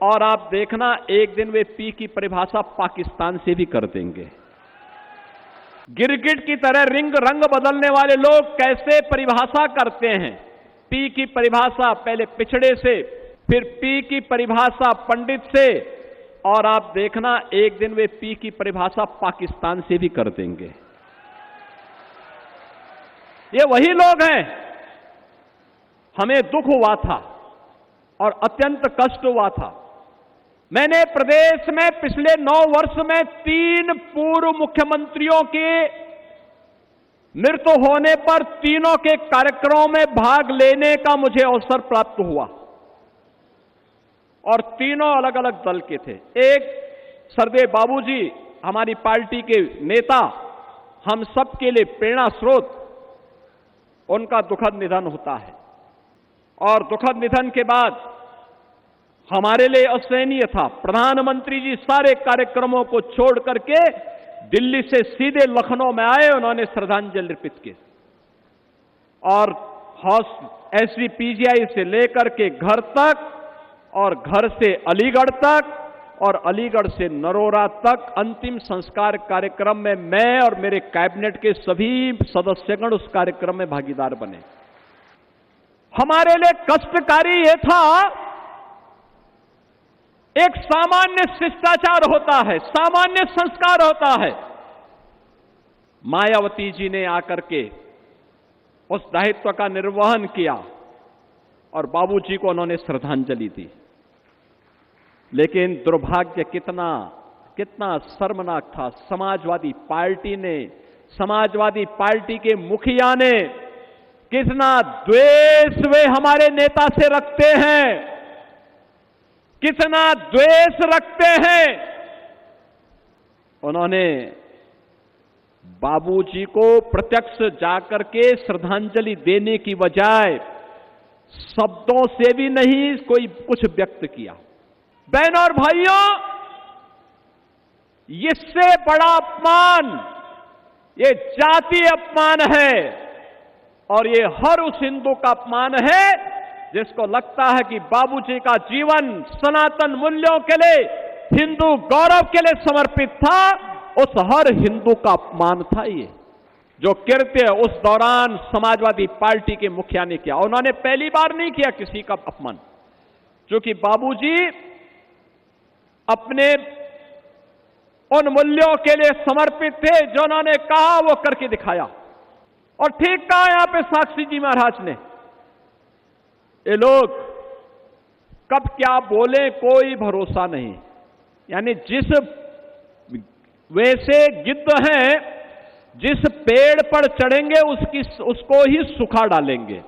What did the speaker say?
और आप देखना एक दिन वे पी की परिभाषा पाकिस्तान से भी कर देंगे। गिरगिट की तरह रंग बदलने वाले लोग कैसे परिभाषा करते हैं। पी की परिभाषा पहले पिछड़े से, फिर पी की परिभाषा पंडित से, और आप देखना एक दिन वे पी की परिभाषा पाकिस्तान से भी कर देंगे। ये वही लोग हैं। हमें दुख हुआ था और अत्यंत कष्ट हुआ था। मैंने प्रदेश में पिछले 9 वर्ष में 3 पूर्व मुख्यमंत्रियों के मृत्यु होने पर तीनों के कार्यक्रमों में भाग लेने का मुझे अवसर प्राप्त हुआ, और तीनों अलग अलग दल के थे। एक सरदेव बाबूजी हमारी पार्टी के नेता, हम सबके लिए प्रेरणा स्रोत, उनका दुखद निधन होता है, और दुखद निधन के बाद हमारे लिए असहनीय था। प्रधानमंत्री जी सारे कार्यक्रमों को छोड़ करके दिल्ली से सीधे लखनऊ में आए, उन्होंने श्रद्धांजलि अर्पित की, और SVPGI से लेकर के घर तक, और घर से अलीगढ़ तक, और अलीगढ़ से नरोरा तक अंतिम संस्कार कार्यक्रम में मैं और मेरे कैबिनेट के सभी सदस्यगण उस कार्यक्रम में भागीदार बने। हमारे लिए कष्टकारी यह था, एक सामान्य शिष्टाचार होता है, सामान्य संस्कार होता है। मायावती जी ने आकर के उस दायित्व का निर्वहन किया और बाबूजी को उन्होंने श्रद्धांजलि दी। लेकिन दुर्भाग्य कितना शर्मनाक था। समाजवादी पार्टी ने, समाजवादी पार्टी के मुखिया ने, कितना द्वेष वे हमारे नेता से रखते हैं, कितना द्वेष रखते हैं। उन्होंने बाबूजी को प्रत्यक्ष जाकर के श्रद्धांजलि देने की बजाय शब्दों से भी नहीं कोई कुछ व्यक्त किया। बहनों और भाइयों, इससे बड़ा अपमान ये जातीय अपमान है, और ये हर उस हिंदू का अपमान है जिसको लगता है कि बाबूजी का जीवन सनातन मूल्यों के लिए, हिंदू गौरव के लिए समर्पित था। उस हर हिंदू का अपमान था ये, जो कृत्य उस दौरान समाजवादी पार्टी के मुखिया ने किया। उन्होंने पहली बार नहीं किया किसी का अपमान, क्योंकि बाबूजी अपने उन मूल्यों के लिए समर्पित थे जो उन्होंने कहा वो करके दिखाया। और ठीक कहा यहां पे साक्षी जी महाराज ने, ये लोग कब क्या बोले कोई भरोसा नहीं। यानी जिस वैसे गिद्ध हैं, जिस पेड़ पर चढ़ेंगे उसको ही सुखा डालेंगे।